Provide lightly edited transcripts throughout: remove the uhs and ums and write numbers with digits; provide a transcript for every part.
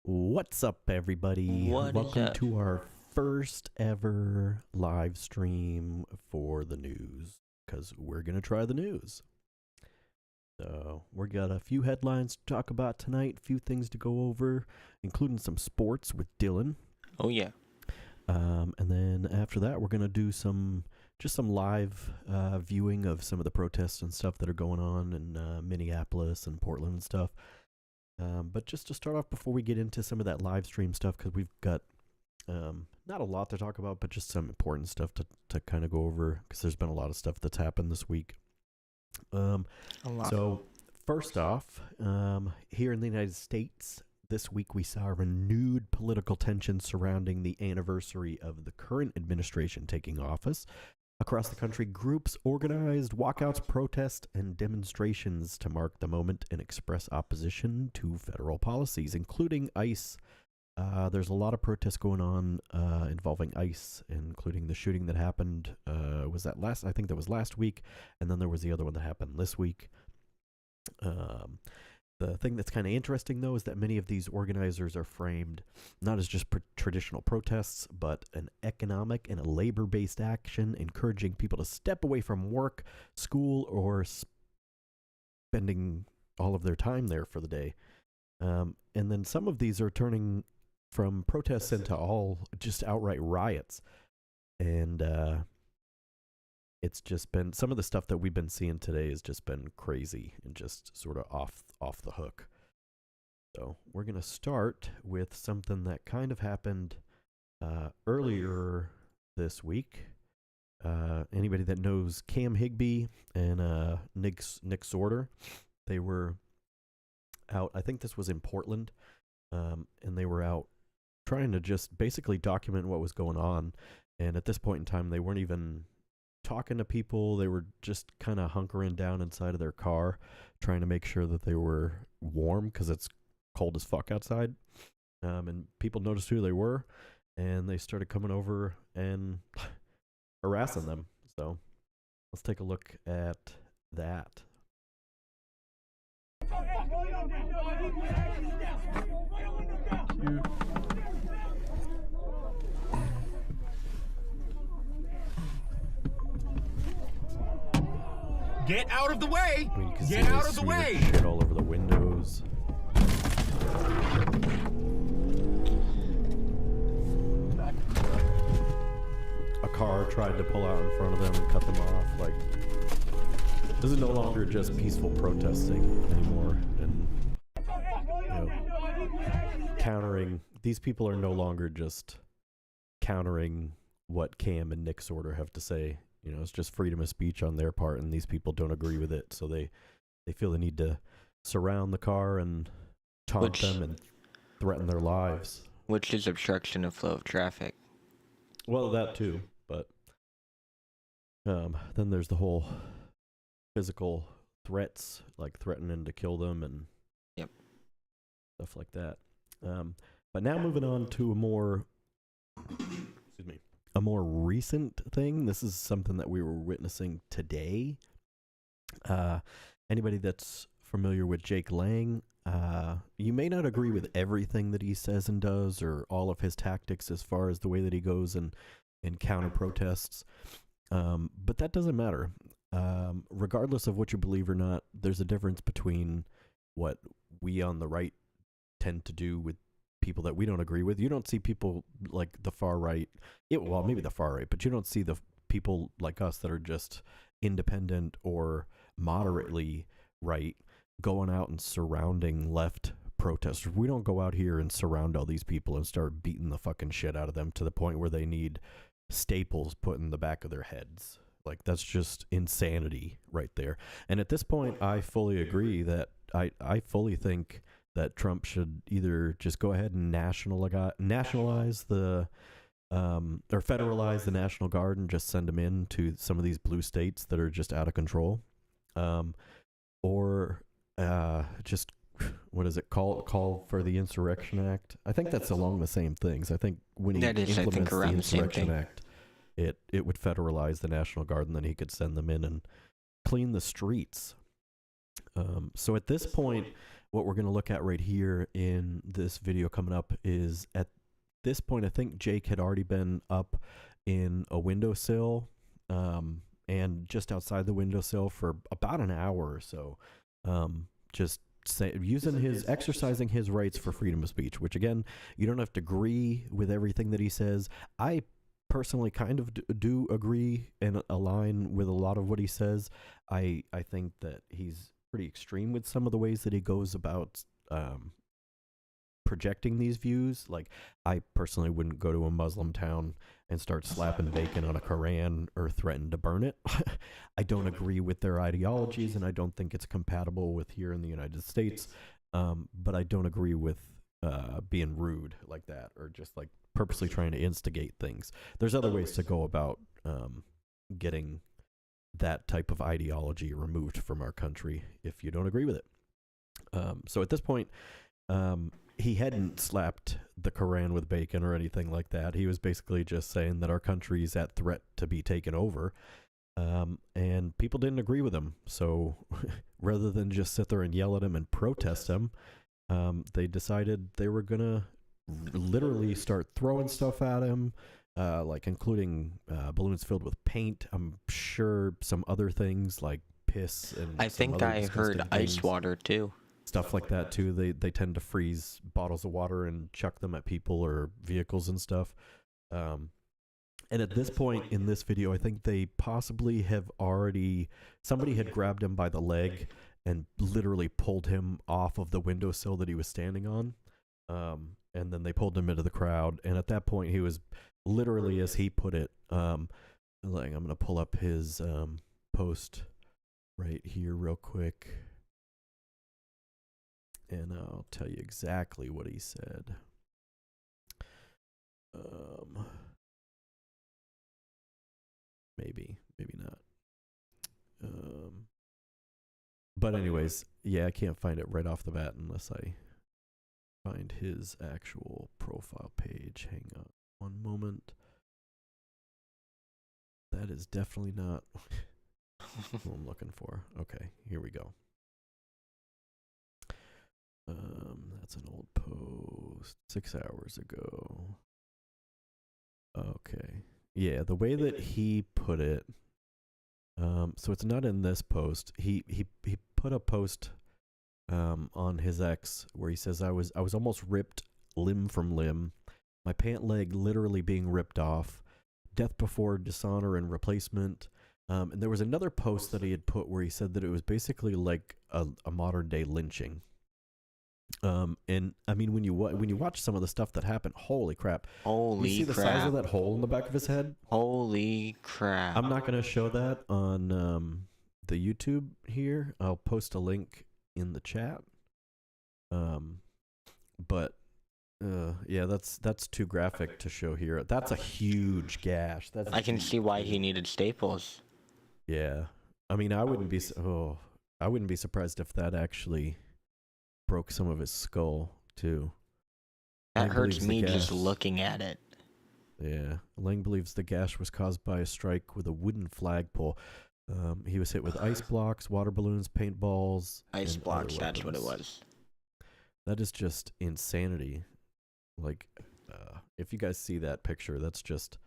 What's up, everybody? What is Welcome up? to our first ever live stream for the news, because we're going to try the news. So, we got a few headlines to talk about tonight, a few things to go over, including some sports with Dylan. Oh yeah. And then after that, we're going to do some live viewing of some of the protests and stuff that are going on in Minneapolis and Portland and stuff. But just to start off, before we get into some of that live stream stuff, because we've got not a lot to talk about, but just some important stuff to kind of go over, because there's been a lot of stuff that's happened this week. A lot. So first off, here in the United States, this week we saw renewed political tension surrounding the anniversary of the current administration taking office. Across the country, groups organized walkouts, protests, and demonstrations to mark the moment and express opposition to federal policies, including ICE. There's a lot of protests going on involving ICE, including the shooting that happened. I think that was last week, and then there was the other one that happened this week. The thing that's kind of interesting, though, is that many of these organizers are framed not as just traditional protests, but an economic and a labor-based action, encouraging people to step away from work, school, or spending all of their time there for the day. And then some of these are turning from protests into all just outright riots. And it's just been, some of the stuff that we've been seeing today has just been crazy and just sort of off the hook. So we're going to start with something that kind of happened earlier this week. Anybody that knows Cam Higbee and Nick Sorter, they were out, I think this was in Portland, and they were out trying to just basically document what was going on. And at this point in time, they weren't even talking to people. They were just kind of hunkering down inside of their car, trying to make sure that they were warm, because it's cold as fuck outside. And people noticed who they were, and they started coming over and harassing them. So let's take a look at that. Get out of the way! I mean, you can Get see out they of the smeared way! shit all over the windows. A car tried to pull out in front of them and cut them off. Like, this is no longer just peaceful protesting anymore, and countering. These people are no longer just countering what Cam and Nick Sorter have to say. It's just freedom of speech on their part, and these people don't agree with it, so they feel the need to surround the car and taunt them and threaten their lives. Which is obstruction of flow of traffic. Well, that too, but then there's the whole physical threats, like threatening to kill them and stuff like that. But now moving on to a more recent thing. This is something that we were witnessing today. Anybody that's familiar with Jake Lang, you may not agree with everything that he says and does, or all of his tactics as far as the way that he goes and counter protests. But that doesn't matter. Regardless of what you believe or not, there's a difference between what we on the right tend to do with people that we don't agree with. You don't see people like the far right. Well, maybe the far right, but you don't see the people like us that are just independent or moderately right going out and surrounding left protesters. We don't go out here and surround all these people and start beating the fucking shit out of them to the point where they need staples put in the back of their heads. Like, that's just insanity right there. And at this point, I fully agree that I fully think that Trump should either just go ahead and nationalize the or federalize the National Guard and just send them in to some of these blue states that are just out of control, or just, what is it, call for the Insurrection Act. I think that's along the same things. I think when he implements the Insurrection Act, it would federalize the National Guard, and then he could send them in and clean the streets. So at this point, what we're going to look at right here in this video coming up is, at this point, I think Jake had already been up in a windowsill, and just outside the windowsill for about an hour or so, just exercising his rights for freedom of speech, which, again, you don't have to agree with everything that he says. I personally kind of do agree and align with a lot of what he says. I think that he's pretty extreme with some of the ways that he goes about projecting these views. Like, I personally wouldn't go to a Muslim town and start slapping bacon on a Quran or threaten to burn it. I don't agree with their ideologies, and I don't think it's compatible with here in the United States. But I don't agree with being rude like that, or just like purposely trying to instigate things. There's other ways to go about getting that type of ideology removed from our country if you don't agree with it. So at this point, he hadn't slapped the Quran with bacon or anything like that. He was basically just saying that our country's at threat to be taken over. And people didn't agree with him. So rather than just sit there and yell at him and protest him, they decided they were going to literally start throwing stuff at him, like including balloons filled with paint. I'm sure some other things like piss and I think I heard ice water too. Stuff like that too. They tend to freeze bottles of water and chuck them at people or vehicles and stuff. And at this point in this video, I think they possibly have somebody had grabbed him by the leg and literally pulled him off of the windowsill that he was standing on. And then they pulled him into the crowd. And at that point, he was literally, as he put it, I'm going to pull up his post right here real quick, and I'll tell you exactly what he said. Maybe not. But anyways, yeah, I can't find it right off the bat unless I find his actual profile page. Hang on one moment. That is definitely not what I'm looking for. Okay, here we go. That's an old post, 6 hours ago. Okay. Yeah, the way that he put it, so it's not in this post. He put a post on his X where he says, I was almost ripped limb from limb, my pant leg literally being ripped off, death before dishonor and replacement. And there was another post that he had put where he said that it was basically like a modern day lynching. And I mean, when you watch some of the stuff that happened, holy crap! Holy you see the crap. size of that hole in the back of his head? Holy crap! I'm not gonna show that on the YouTube here. I'll post a link in the chat. But yeah, that's too graphic to show here. That's a huge gash. I can see why he needed staples. Yeah, I mean, I wouldn't be surprised if that actually broke some of his skull too. That hurts me just looking at it. Yeah, Lang believes the gash was caused by a strike with a wooden flagpole. He was hit with ice blocks, water balloons, paintballs. Ice blocks, that's what it was. That is just insanity. Like, if you guys see that picture, that's just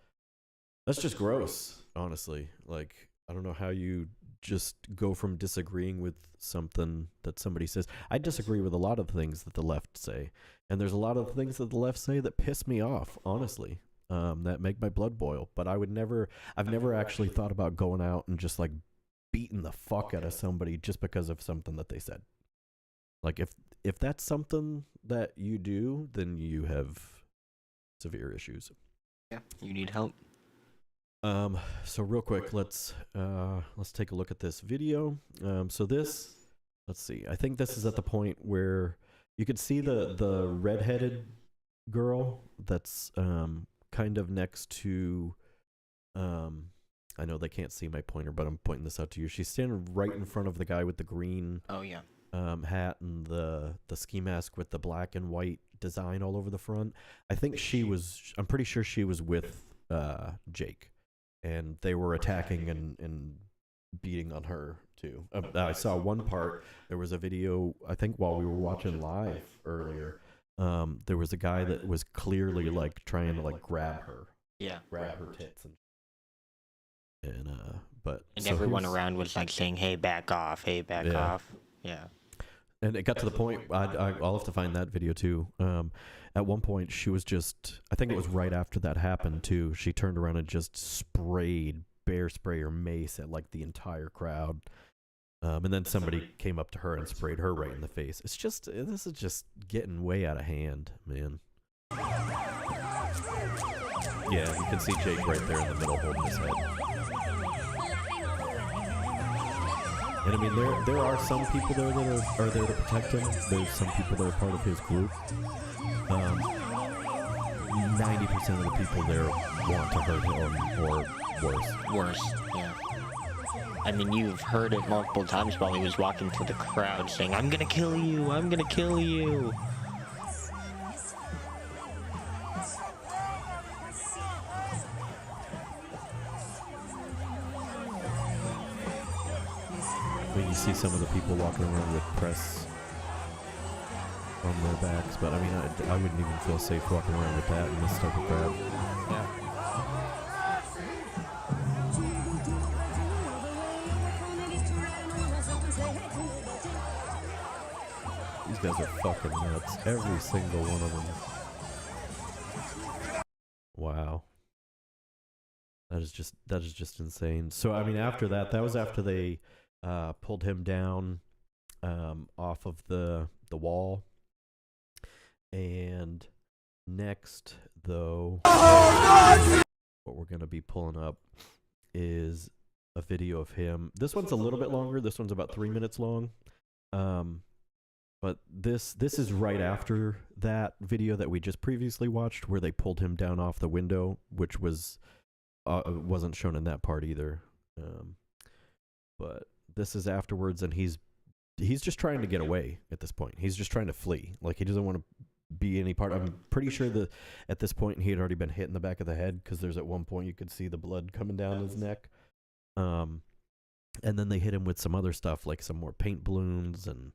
gross, honestly. Like, I don't know how you just go from disagreeing with something that somebody says. I disagree with a lot of things that the left say, and there's a lot of things that the left say that piss me off, honestly, that make my blood boil. But I've never actually thought about going out and just like beating the fuck out of somebody just because of something that they said. Like, if that's something that you do, then you have severe issues. Yeah, you need help. So real quick, let's take a look at this video. So this, let's see. I think this is at the point where you could see the redheaded girl that's kind of next to. I know they can't see my pointer, but I'm pointing this out to you. She's standing right in front of the guy with the green. Oh yeah. Hat and the ski mask with the black and white design all over the front. I think I'm pretty sure she was with Jake, and they were attacking and beating on her too. I saw one part. There was a video, I think, while we were watching live earlier. There was a guy that was clearly like trying to like grab her. Yeah. Grab her tits and but and so everyone around was like saying, "Hey, back off! Hey, back off!" Yeah. And it got to the point. I'll have to find that video too. At one point, she was just. I think it was right after that happened too. She turned around and just sprayed bear spray or mace at like the entire crowd. And then somebody came up to her and sprayed her right in the face. It's just, this is just getting way out of hand, man. Yeah, you can see Jake right there in the middle holding his head. And I mean, there are some people there that are there to protect him. There's some people that are part of his group. 90% of the people there want to hurt him or worse. Worse, yeah. I mean, you've heard it multiple times while he was walking through the crowd saying, "I'm gonna kill you! I'm gonna kill you!" I mean, you see some of the people walking around with press on their backs, but I mean, I wouldn't even feel safe walking around with that in this type of crowd. Yeah. These guys are fucking nuts. Every single one of them. Wow. That is just insane. So I mean, after that was after they pulled him down off of the wall. And next, though, what we're gonna be pulling up is a video of him. This one's a little bit longer. This one's about 3 minutes long. But this is right after that video that we just previously watched, where they pulled him down off the window, which was wasn't shown in that part either. But this is afterwards, and he's just trying to get away at this point. He's just trying to flee. Like, he doesn't want to be any part. I'm pretty sure that at this point he had already been hit in the back of the head, because there's at one point you could see the blood coming down his neck. And then they hit him with some other stuff, like some more paint balloons, and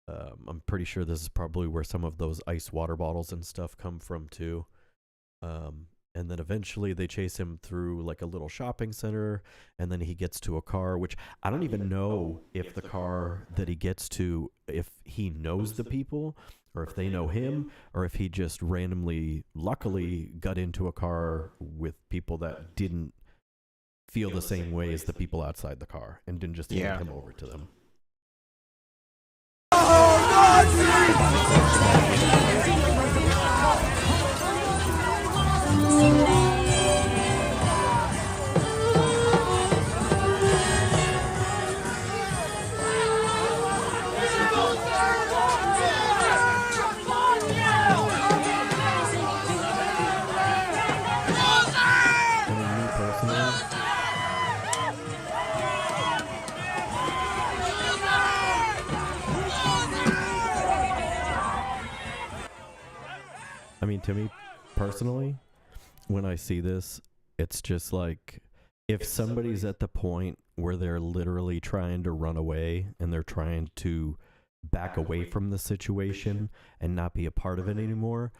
I'm pretty sure this is probably where some of those ice water bottles and stuff come from too. And then eventually they chase him through like a little shopping center, and then he gets to a car, which I don't even know if the car that he gets to, if he knows the people, or if they know him, or if he just randomly, luckily, got into a car with people that didn't feel the same way as the people outside the car and didn't just hand him over to them. I mean, to me personally, when I see this, it's just like, if somebody's at the point where they're literally trying to run away and they're trying to back away from the situation and not be a part of it anymore,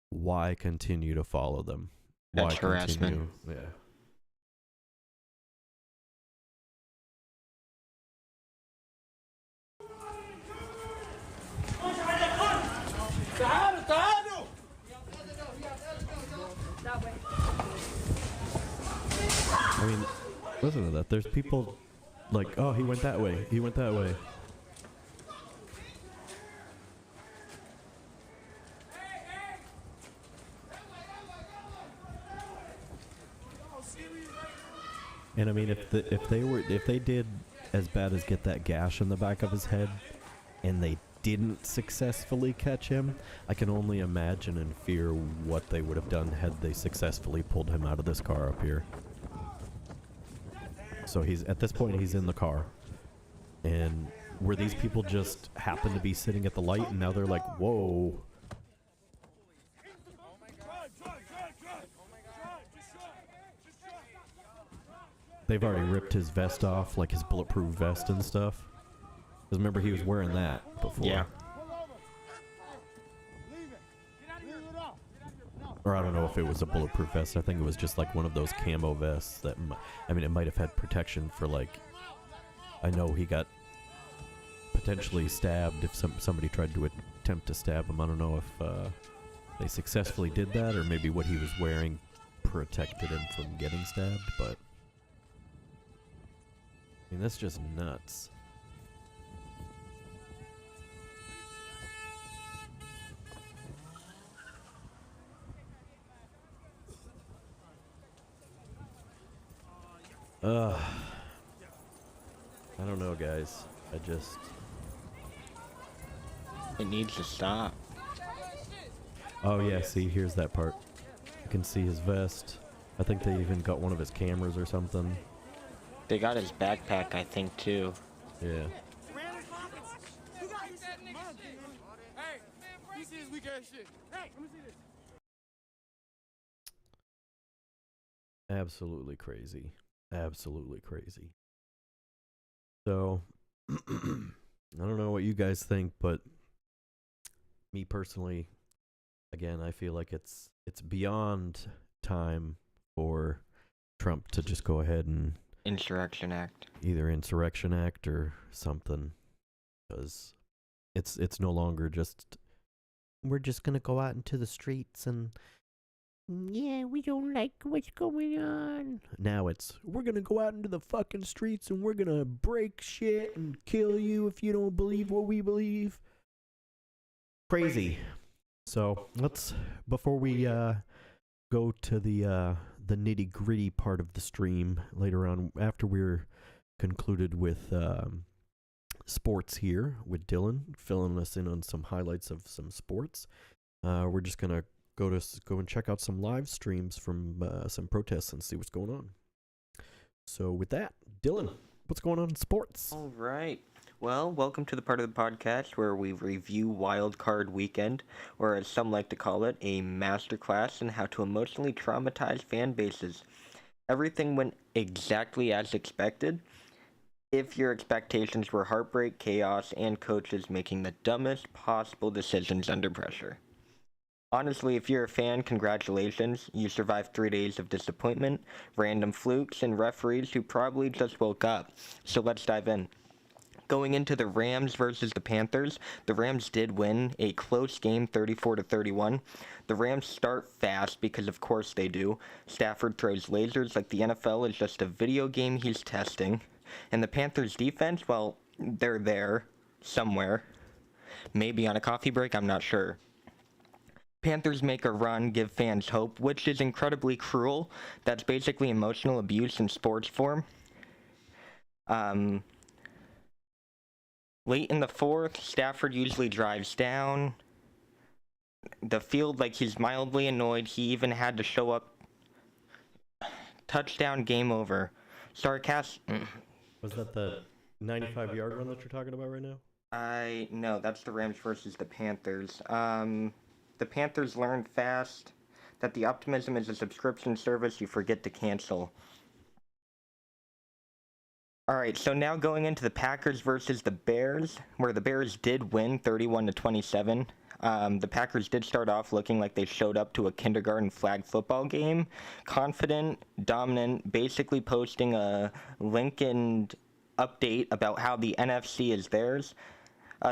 why continue to follow them? That's harassment. Yeah. I mean, listen to that. There's people like, oh, he went that way. He went that way. And I mean, if they did as bad as get that gash in the back of his head, and they didn't successfully catch him, I can only imagine and fear what they would have done had they successfully pulled him out of this car up here. So he's, at this point, he's in the car. And were these people just happen to be sitting at the light, and now they're like, whoa. they've already ripped his vest off, like his bulletproof vest and stuff. Because remember, he was wearing that before. Yeah. Or I don't know if it was a bulletproof vest. I think it was just like one of those camo vests that, I mean, it might have had protection for like, I know he got potentially stabbed if somebody tried to attempt to stab him. I don't know if they successfully did that, or maybe what he was wearing protected him from getting stabbed, but I mean, that's just nuts. I don't know, guys. It needs to stop. Oh yeah, see, here's that part. You can see his vest. I think they even got one of his cameras or something. They got his backpack, I think, too. Yeah. Absolutely crazy. Absolutely crazy. So, I don't know what you guys think, but me personally, again, I feel like it's beyond time for Trump to just go ahead and Insurrection Act. either Insurrection Act or something, because it's no longer just we're just gonna go out into the streets and yeah, we don't like what's going on. Now it's we're gonna go out into the fucking streets and we're gonna break shit and kill you if you don't believe what we believe. Crazy. So let's, before we go to the nitty gritty part of the stream later on, after we're concluded with sports here with Dylan filling us in on some highlights of some sports, we're just gonna go and check out some live streams from some protests and see what's going on. So with that, Dylan, what's going on in sports? All right. Well, welcome to the part of the podcast where we review Wild Card Weekend, or as some like to call it, a masterclass in how to emotionally traumatize fan bases. Everything went exactly as expected, if your expectations were heartbreak, chaos, and coaches making the dumbest possible decisions under pressure. Honestly, if you're a fan, congratulations. You survived 3 days of disappointment, random flukes, and referees who probably just woke up. So let's dive in. Going into the Rams versus the Panthers, the Rams did win a close game, 34-31. The Rams start fast because of course they do. Stafford throws lasers like the NFL is just a video game he's testing. And the Panthers defense, well, they're there somewhere. Maybe on a coffee break, I'm not sure. Panthers make a run, give fans hope, which is incredibly cruel. That's basically emotional abuse in sports form. Late in the fourth, Stafford usually drives down the field like he's mildly annoyed. He even had to show up. Touchdown, game over. Was that the 95-yard run that you're talking about right now? No, that's the Rams versus the Panthers. The Panthers learned fast that the optimism is a subscription service you forget to cancel. Alright, so now going into the Packers versus the Bears, where the Bears did win 31-27. The Packers did start off looking like they showed up to a kindergarten flag football game. Confident, dominant, basically posting a Lincoln update about how the NFC is theirs.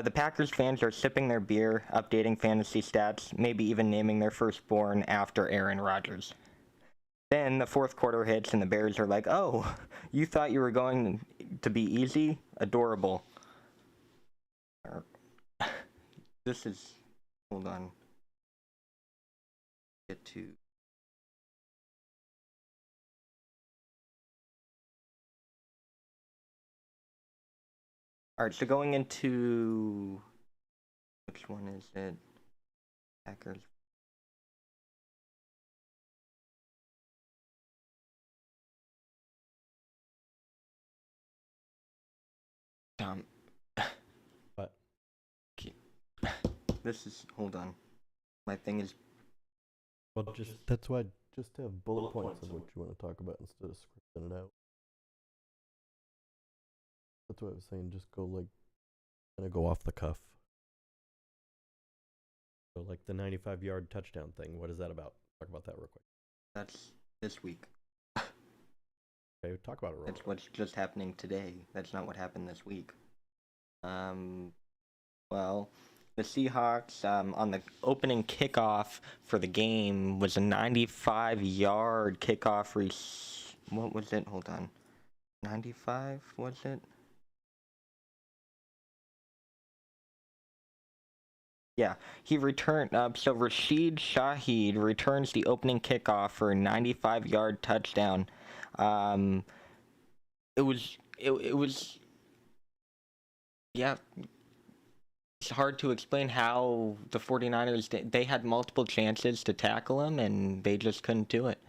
The Packers fans are sipping their beer, updating fantasy stats, maybe even naming their firstborn after Aaron Rodgers. Then the fourth quarter hits and the Bears are like, oh, you thought you were going to be easy? Adorable. This is... Hold on. Get to... Alright, so going into... Which one is it? Packers. What? This is... Hold on. My thing is... Well, that's why just have bullet points of what you want to talk about instead of scripting it out. That's what I was saying. Just go like, kind of go off the cuff. So like the 95-yard touchdown thing. What is that about? Talk about that real quick. That's this week. Okay, talk about it real That's quick. what's just happening today. That's not what happened this week. Well, the Seahawks on the opening kickoff for the game was a 95-yard kickoff. What was it? Hold on. 95 was it? Yeah, he returned. So Rashid Shaheed returns the opening kickoff for a 95-yard touchdown. It was yeah. It's hard to explain how the 49ers they had multiple chances to tackle him and they just couldn't do it.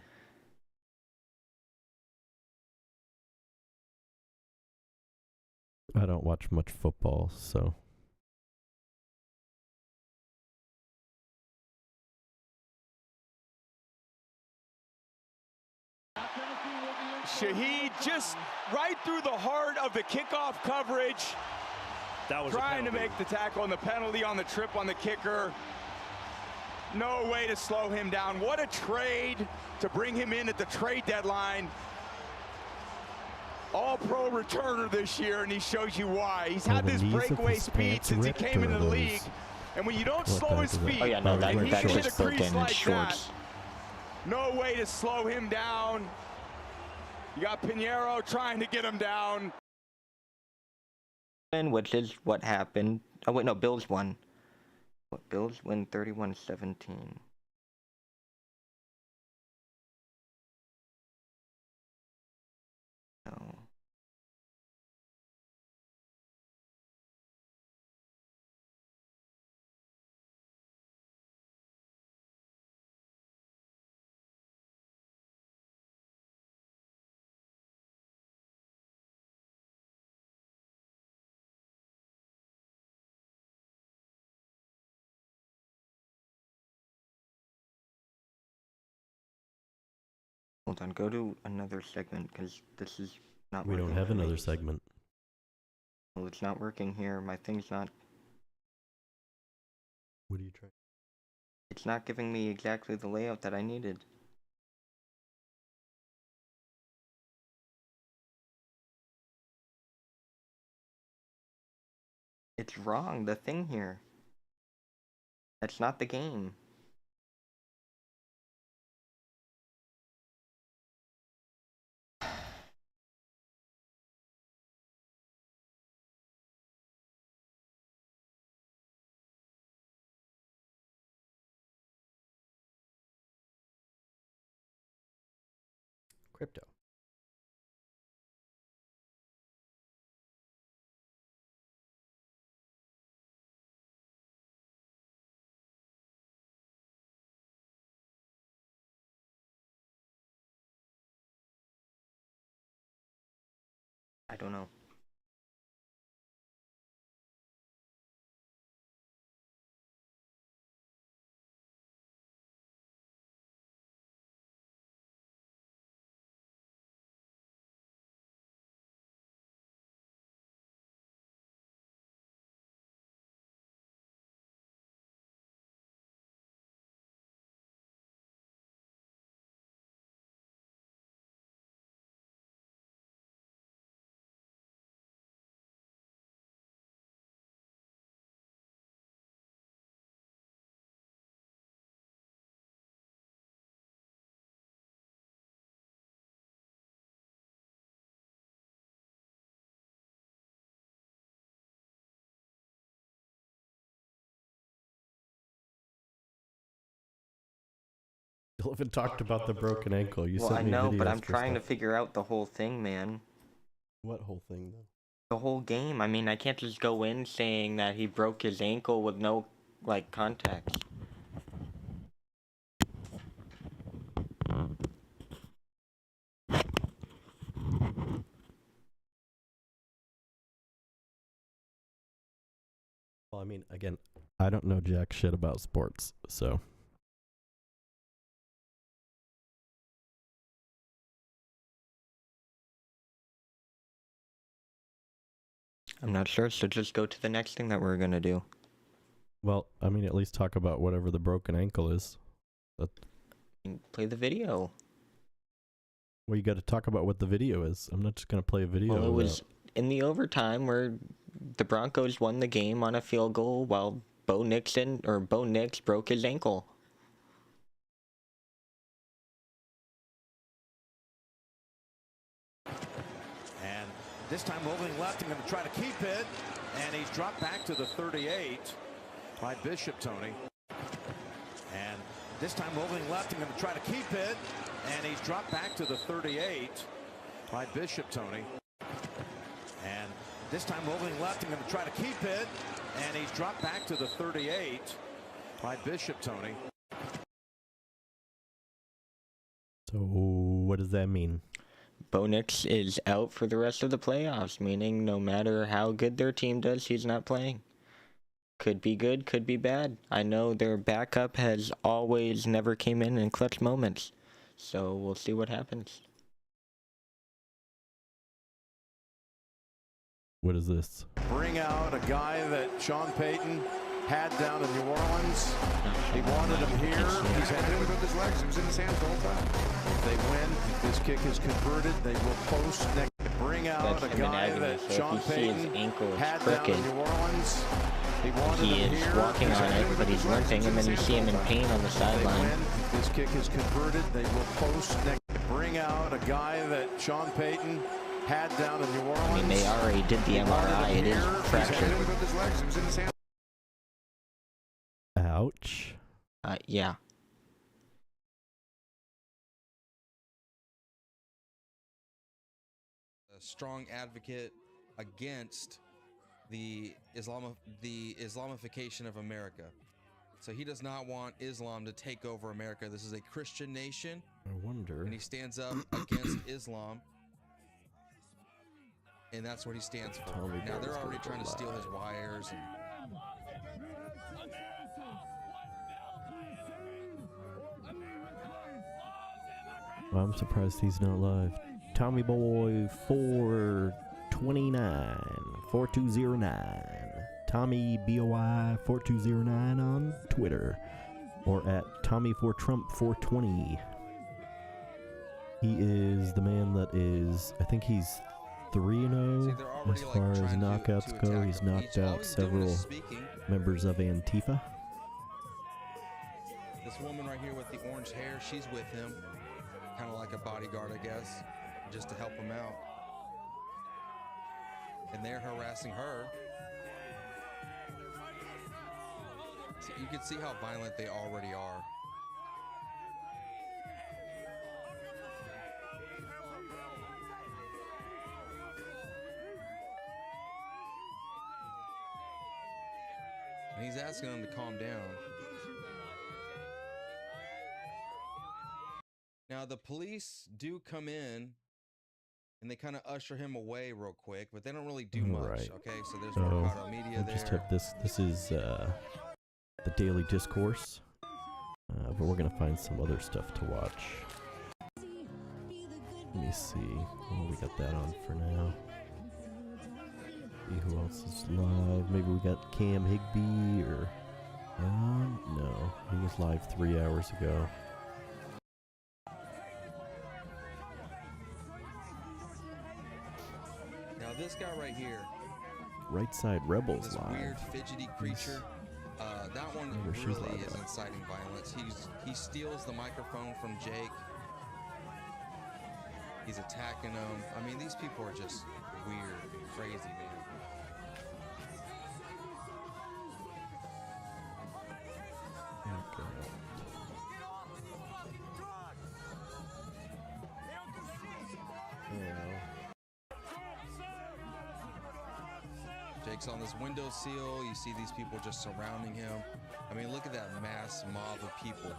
I don't watch much football, so. Shaheed just right through the heart of the kickoff coverage. That was trying to make the tackle, and the penalty on the trip on the kicker. No way to slow him down. What a trade to bring him in at the trade deadline. All-pro returner this year, and he shows you why. He's had this breakaway speed since he came into the league. And when you don't slow his speed, oh yeah, no, that hit just a built crease in like shorts. that. No way to slow him down. You got Pinheiro trying to get him down. Which is what happened. Oh wait, no, Bills won. What, Bills win 31-17. No. Hold on, go to another segment because this is not We working. don't have for me. another segment. Well, it's not working here. My thing's not. What are you trying? It's not giving me exactly the layout that I needed. It's wrong, the thing here. That's not the game. Crypto. I don't know. Still haven't talked about the broken ankle. You Well, sent I me know, but videos I'm for trying to stuff. figure out the whole thing, man. What whole thing though? The whole game. I mean, I can't just go in saying that he broke his ankle with no, like, context. Well, I mean, again, I don't know jack shit about sports, so. I'm not sure, so just go to the next thing that we're going to do. Well, I mean, at least talk about whatever the broken ankle is. But, Play the video. well, you got to talk about what the video is. I'm not just going to play a video. Well, it was in the overtime where the Broncos won the game on a field goal while Bo Nix broke his ankle. And this time rolling left, I'm going to try to keep it. And he's dropped back to the 38 by Bishop, Tony. And this time rolling left, I'm going to try to keep it. And he's dropped back to the 38 by Bishop, Tony. And this time rolling left, I'm going to try to keep it. And he's dropped back to the 38 by Bishop, Tony. So what does that mean? Bo Nix is out for the rest of the playoffs, meaning no matter how good their team does, he's not playing. Could be good, could be bad. I know their backup has always never came in clutch moments. So we'll see what happens. What is this? Bring out a guy that Sean Payton had down in New Orleans. He wanted him here. He's had it with his legs. It was in his hands the whole time. If they win, if this kick is converted, they will post next. Bring out a guy that Sean Payton had down in New Orleans. He wanted him here. He is walking on it, but he's limping, and then you see him in pain on the sideline. If this kick is converted, they will post next. Bring out a guy that Sean Payton had down in New Orleans. I mean, they already did the MRI. It is fractured. Ouch. Yeah. A strong advocate against the Islamification of America. So he does not want Islam to take over America. This is a Christian nation. I wonder. And he stands up against Islam. And that's what he stands for. Now they're already trying to steal his wires and well, I'm surprised he's not live. Tommy Boy 4209. Tommy BOI 4209 on Twitter. Or at Tommy4Trump420. He is the man that is, I think he's 3-0 as far as knockouts go. He's knocked out several members of Antifa. this woman right here with the orange hair, she's with him. Kind of like a bodyguard, I guess, just to help him out. And they're harassing her. So you can see how violent they already are. And he's asking them to calm down. Now the police do come in and they kind of usher him away real quick, but they don't really do much. Right. Okay, so there's Mercado Media Just there. have this is the Daily Discourse, but we're gonna find some other stuff to watch. Let me see. Oh, we got that on for now. See who else is live. Maybe we got Cam Higbee or no, he was live 3 hours ago. Now this guy right here, Right Side Rebels this live. weird fidgety creature, that one Wonder if she's really live is now. inciting violence. He steals the microphone from Jake. He's attacking him. I mean, these people are just weird, crazy, man. Okay. Jake's on this windowsill. You see these people just surrounding him. I mean, look at that mass mob of people.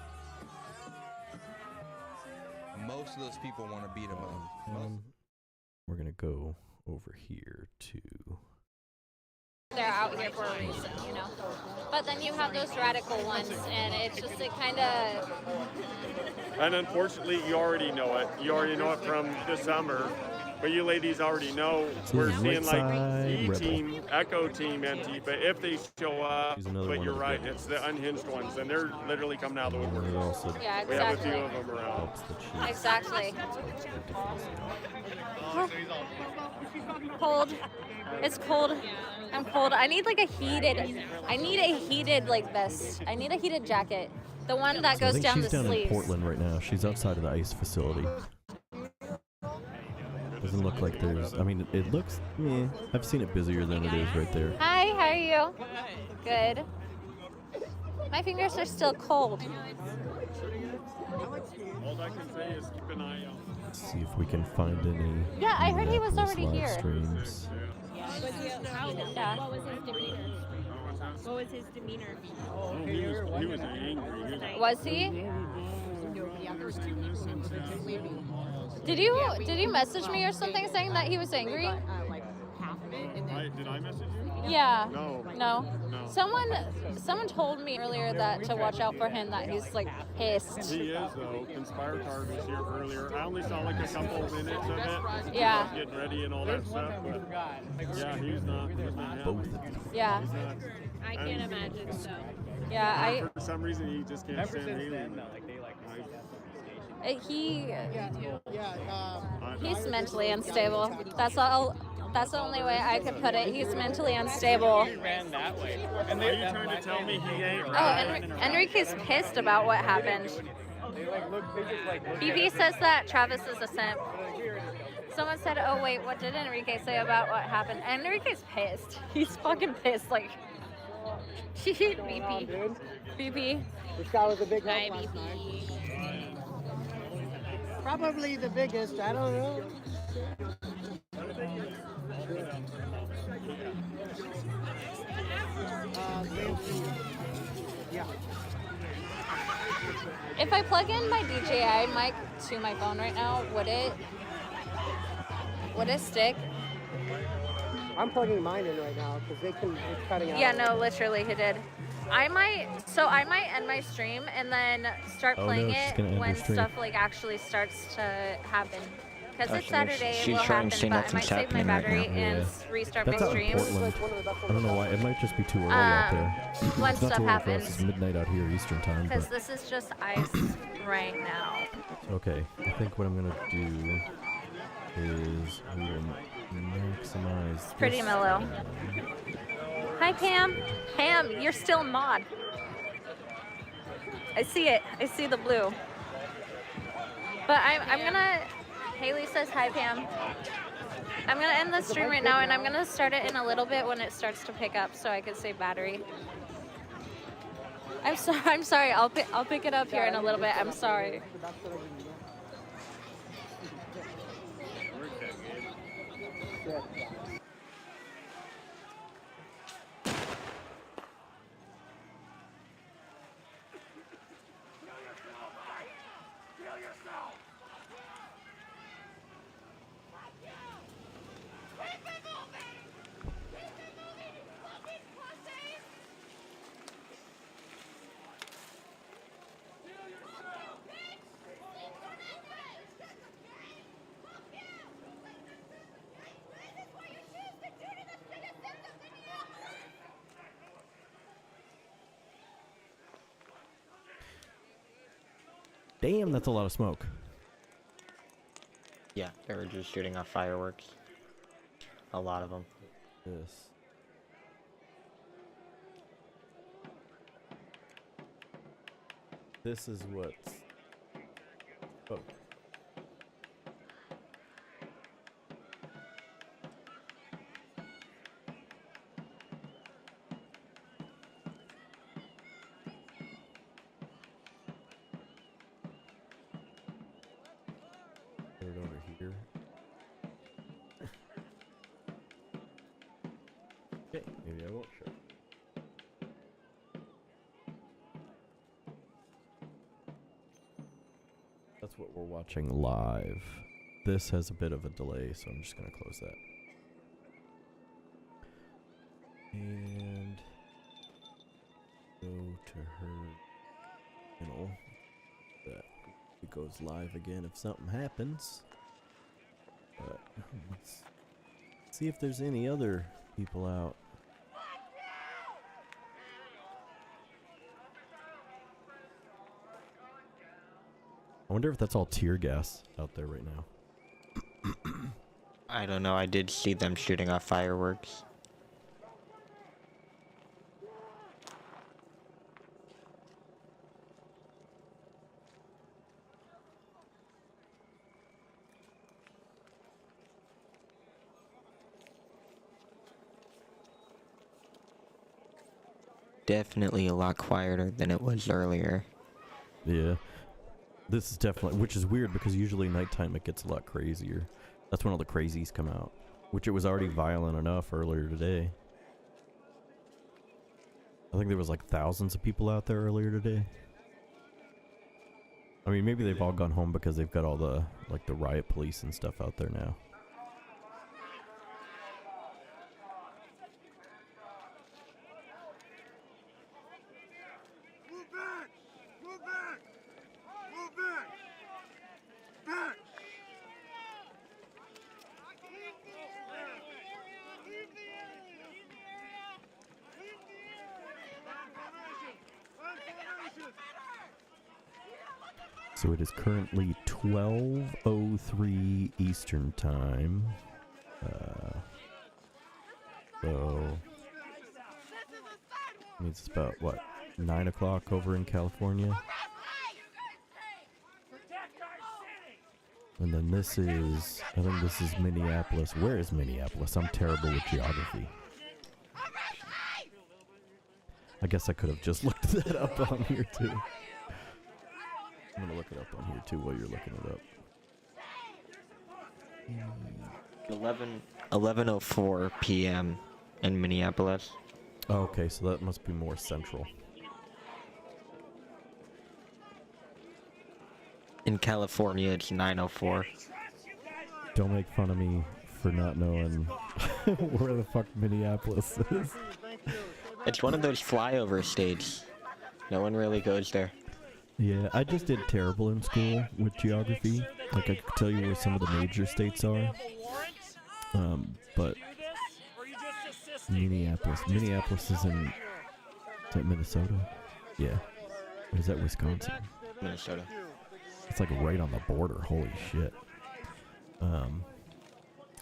Most of those people want to beat him up. We're gonna go over here to. They're out here for a reason, you know. But then you have those radical ones, and it's just it kind of. And unfortunately, you already know it. You already know it from the summer. But you ladies already know So we're this is seeing like Lakeside E Rebel. team, Echo team, Antifa. If they show up, She's another but one you're of the right, good it's the unhinged ones, and they're literally coming out of the And woodwork. it also Yeah, We have a few exactly. of them around. helps that she's Exactly. ridiculous. Cold. It's cold. I'm cold. I need like a heated like vest. I need a heated jacket. The one that So I goes think down she's the down sleeves. in Portland right now. She's outside of the ice facility. Doesn't look like there's. I mean, it looks. Yeah, I've seen it busier than it is right there. Hi, how are you? Good. My fingers are still cold. All I can say is keep an eye out. Let's see if we can find any. Yeah, I heard he was Minneapolis already live here. Streams. Yeah. What was his demeanor? What was his demeanor? Oh, he was angry. Was he? Did you message me or something saying that he was angry? Did I message you? Yeah. No. No. No. Someone told me earlier that to watch out for him, that he's like pissed. He is though. Inspire Card was here earlier. I only saw like a couple minutes of it. Yeah. Getting ready and all that stuff. But yeah, he's not happy. Both of you. Yeah. He's not. I can't imagine so. Yeah, For some reason, he just can't stand Haley. he's mentally unstable. That's all. That's the only way I could put it. He's mentally unstable. Are you trying to tell me he ain't Oh, right? Enrique's pissed about what happened. BP says that Travis is a simp. Someone said, oh wait, what did Enrique say about what happened? Enrique's pissed. He's fucking pissed. Like, BP. BP. This guy was a big Hi, help last night. BP. Probably the biggest. I don't know. Yeah. If I plug in my DJI mic to my phone right now, would it stick? I'm plugging mine in right now because it's cutting out. Yeah, no, literally he did. I might end my stream and then start Oh, playing no, she's it gonna end when her stream. stuff like actually starts to happen. Because Oh, it's she makes- Saturday, it she's will trying to happen, say but I nothing's might save my happening right battery now. and Yeah. restart That's my out in stream. Portland. I don't know why. It might just be too early out there. When It's not stuff too early for us. happens. It's midnight out here Eastern time. Because But this is just ice right now. okay, I think what I'm gonna do is we will maximize. Pretty this mellow. one. Hi, Pam. Pam, you're still mod. I see it. I see the blue. But I'm gonna. Haley says hi, Pam. I'm gonna end the stream right now, and I'm gonna start it in a little bit when it starts to pick up, so I can save battery. I'm sorry. I'll pick it up here in a little bit. I'm sorry. Damn, that's a lot of smoke. Yeah, they were just shooting off fireworks. A lot of them. This. This is what's. Oh. Put it over here. Okay, maybe I won't show. That's what we're watching live. This has a bit of a delay, so I'm just gonna close that. And go to her channel. That it goes live again if something happens. Let's see if there's any other people out. I wonder if that's all tear gas out there right now. I don't know. I did see them shooting off fireworks. Definitely a lot quieter than it was earlier. Yeah. This is definitely, which is weird because usually nighttime it gets a lot crazier. That's when all the crazies come out, which it was already violent enough earlier today. I think there was like thousands of people out there earlier today. I mean, maybe they've all gone home because they've got all the, like, the riot police and stuff out there now. So it is currently 12:03 Eastern Time. So means it's about what, 9 o'clock over in California. And then this is, I think this is Minneapolis. Where is Minneapolis? I'm terrible with geography. I guess I could have just looked that up on here too. I'm gonna look it up on here too while you're looking it up. 11:04 p.m. in Minneapolis. Oh, okay, so that must be more central. In California, it's 9:04. Don't make fun of me for not knowing where the fuck Minneapolis is. It's one of those flyover states. No one really goes there. Yeah, I just did terrible in school with geography. Like, I could tell you where some of the major states are. But Minneapolis is in, is that Minnesota? Yeah. Or is that Wisconsin? Minnesota. It's like right on the border. Holy shit.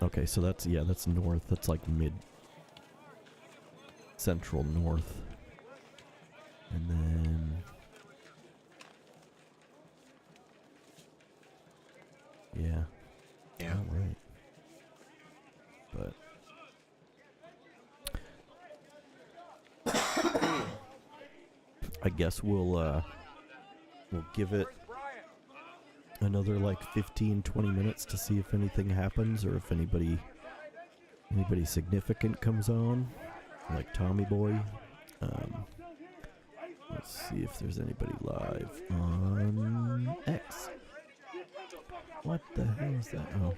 Okay, so that's, yeah, that's north. That's like central north. And then yeah. Yeah. All right. But I guess we'll give it another like 15-20 minutes to see if anything happens or if anybody significant comes on, like Tommy Boy. Let's see if there's anybody live on X. What the hell is that? Oh.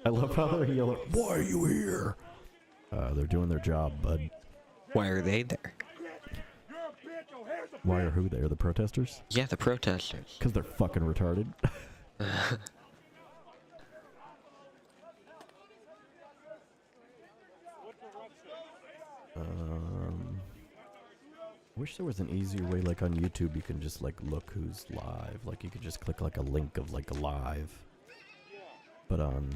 I love how they're yelling, "Why are you here?" They're doing their job, bud. Why are they there? Why are who there? The protesters? Yeah, the protesters. Because they're fucking retarded. Wish there was an easier way, like on YouTube, you can just like look who's live. Like you could just click like a link of like live. But on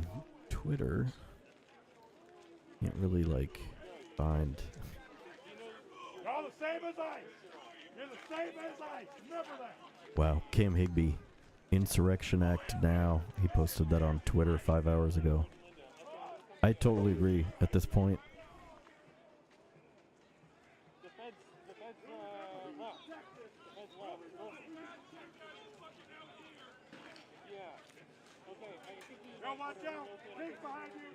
Twitter, you can't really like find. You're all the same as ice. You're the same as ice. Remember that. Wow, Cam Higbee, Insurrection Act now. He posted that on Twitter 5 hours ago. I totally agree at this point. Yo, watch out. Big behind you.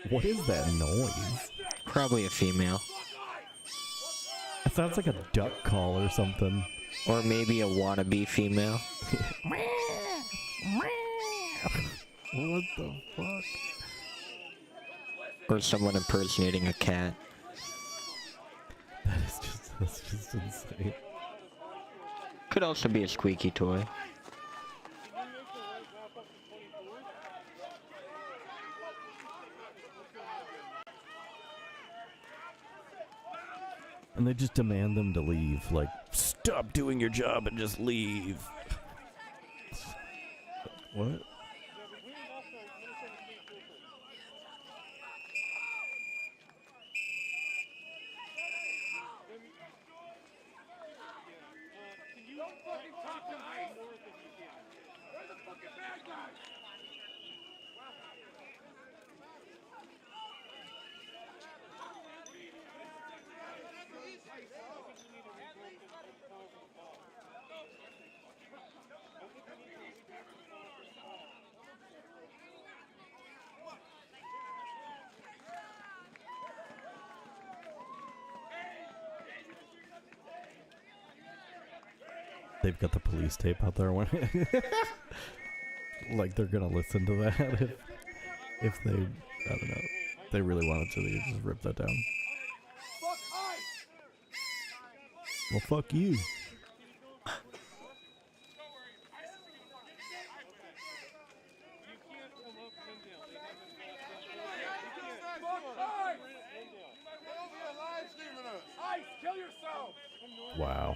What is that noise? Probably a female. It sounds like a duck call or something. Or maybe a wannabe female. What the fuck? Or someone impersonating a cat. That's just insane. Could also be a squeaky toy. And they just demand them to leave. Like, stop doing your job and just leave. What? They've got the police tape out there. Like they're gonna listen to that if they, I don't know, if they really wanted to, they could just rip that down. Well, fuck you. Wow.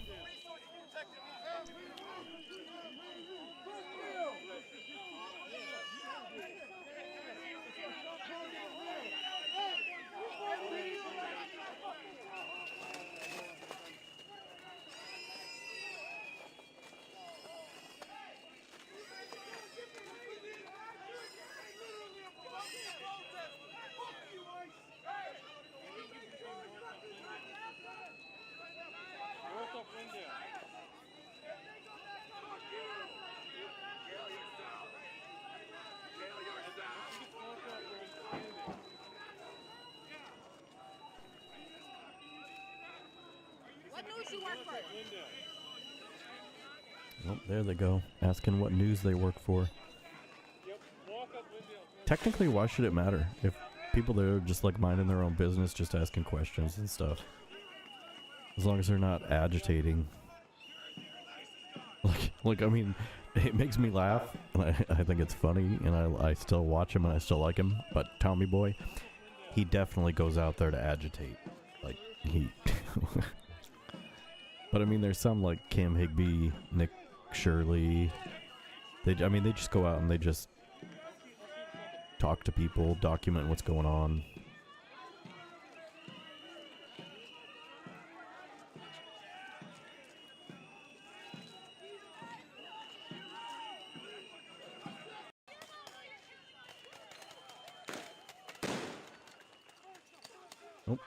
What news you work for? Well, there they go, asking what news they work for. Technically, why should it matter if people there are just like minding their own business, just asking questions and stuff? As long as they're not agitating. Like I mean, it makes me laugh, and I think it's funny, and I still watch him, and I still like him. But Tommy Boy, he definitely goes out there to agitate. Like, he... But I mean, there's some like Cam Higbee, Nick Shirley. They just go out and they just talk to people, document what's going on. Nope.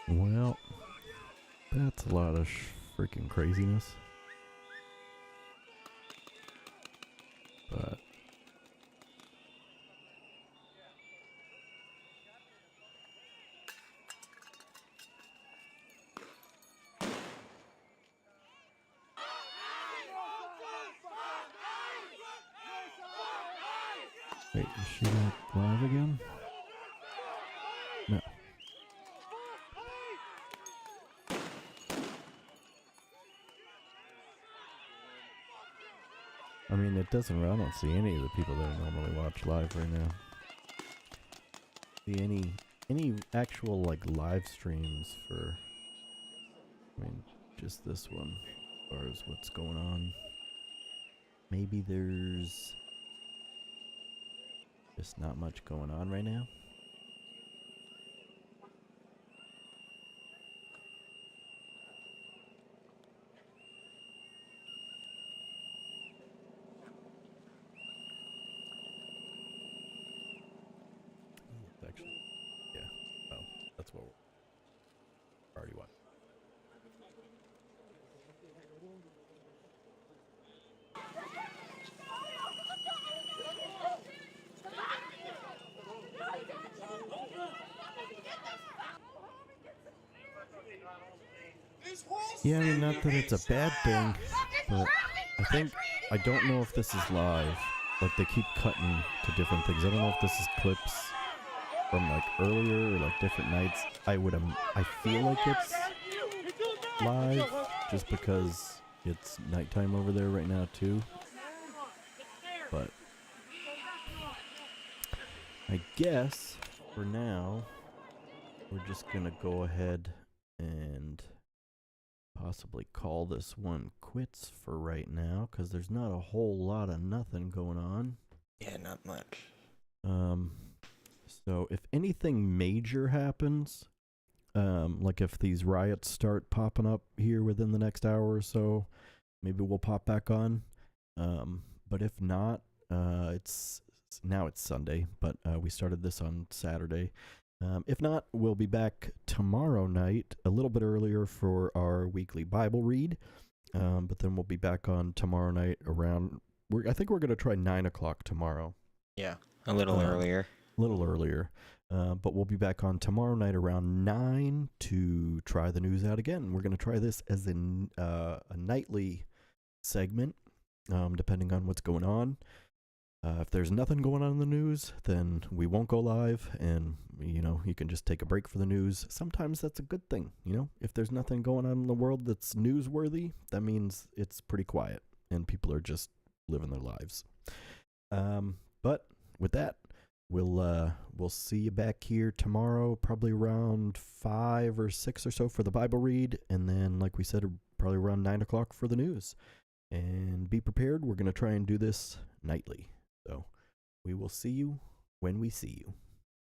Well, that's a lot of freaking craziness. But wait, is she live again? I mean, it doesn't. I don't see any of the people that I normally watch live right now. See any actual like live streams for? I mean, just this one, as far as what's going on. Maybe there's just not much going on right now. Actually, yeah. Oh, that's what we're already watching. Yeah, I mean, not that it's a bad thing, but I don't know if this is live. Like, they keep cutting to different things. I don't know if this is clips from, like, earlier or, like, different nights. I feel like it's live, just because it's nighttime over there right now, too. But I guess, for now, we're just gonna go ahead and possibly call this one quits for right now, because there's not a whole lot of nothing going on. Yeah, not much. So if anything major happens, like if these riots start popping up here within the next hour or so, maybe we'll pop back on. But if not, it's Sunday, but we started this on Saturday. If not, we'll be back tomorrow night, a little bit earlier for our weekly Bible read. But then we'll be back on tomorrow night around, I think we're going to try 9 o'clock tomorrow. Yeah, a little earlier. A little earlier. But we'll be back on tomorrow night around 9 to try the news out again. We're going to try this as a nightly segment, depending on what's going on. If there's nothing going on in the news, then we won't go live, and, you can just take a break for the news. Sometimes that's a good thing, If there's nothing going on in the world that's newsworthy, that means it's pretty quiet, and people are just living their lives. But with that, we'll see you back here tomorrow, probably around 5 or 6 or so for the Bible read, and then, like we said, probably around 9 o'clock for the news. And be prepared, we're going to try and do this nightly. So we will see you when we see you.